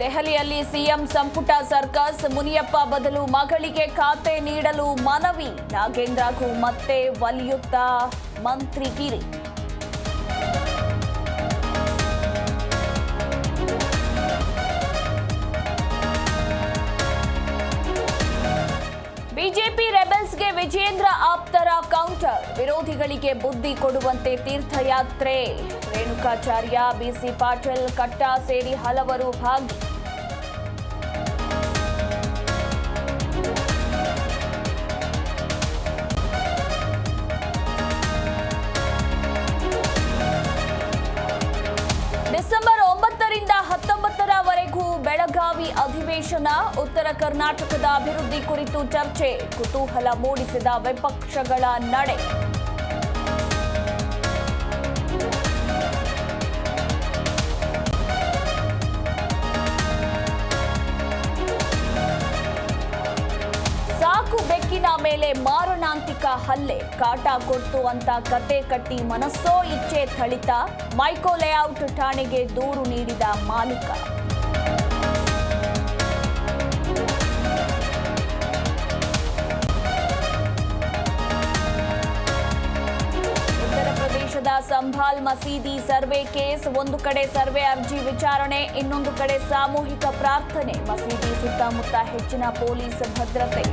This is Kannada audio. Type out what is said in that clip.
ದೆಹಲಿಯಲ್ಲಿ ಸಿಎಂ ಸಂಪುಟ ಸರ್ಕಸ್, ಮುನಿಯಪ್ಪ ಬದಲು ಮಗಳಿಗೆ ಖಾತೆ ನೀಡಲು ಮನವಿ. ನಾಗೇಂದ್ರಗೂ ಮತ್ತೆ ವಲಯುಕ್ತ ಮಂತ್ರಿಗಿರಿ. ಬಿಜೆಪಿ ರೆಬೆಲ್ಸ್ಗೆ ವಿಜೇಂದ್ರ ಆಪ್ತರ ಕೌಂಟರ್. ವಿರೋಧಿಗಳಿಗೆ ಬುದ್ಧಿ ಕೊಡುವಂತೆ ತೀರ್ಥಯಾತ್ರೆ. ರೇಣುಕಾಚಾರ್ಯ, ಬಿಸಿ ಪಾಟೀಲ್, ಕಟ್ಟಾ ಸೇರಿ ಹಲವರು ಭಾಗಿ. ಡಿಸೆಂಬರ್ 9ರಿಂದ 19ರವರೆಗೂ ಬೆಳಗಾವಿ ಅಧಿವೇಶನ. ಉತ್ತರ ಕರ್ನಾಟಕದ ಅಭಿವೃದ್ಧಿ ಕುರಿತು ಚರ್ಚೆ. ಕುತೂಹಲ ಮೂಡಿಸಿದ ವಿಪಕ್ಷಗಳ ನಡೆ. ಸಾಕು ಬೆಕ್ಕಿನ ಮೇಲೆ ಮಾರಣಾಂತಿಕ ಹಲ್ಲೆ. ಕಾಟ ಕೊಡ್ತು ಅಂತ ಕತೆ ಕಟ್ಟಿ ಮನಸ್ಸೋ ಇಚ್ಛೆ ಥಳಿತ. ಮೈಕೋ ಲೇಔಟ್ ಠಾಣೆಗೆ ದೂರು ನೀಡಿದ ಮಾಲೀಕ. ಉತ್ತರ ಪ್ರದೇಶದ ಸಂಭಾಲ್ ಮಸೀದಿ ಸರ್ವೆ ಕೇಸ್. ಒಂದು ಕಡೆ ಸರ್ವೆ ಅರ್ಜಿ ವಿಚಾರಣೆ, ಇನ್ನೊಂದು ಕಡೆ ಸಾಮೂಹಿಕ ಪ್ರಾರ್ಥನೆ. ಮಸೀದಿ ಸುತ್ತಮುತ್ತ ಹೆಚ್ಚಿನ ಪೊಲೀಸ್ ಭದ್ರತೆ.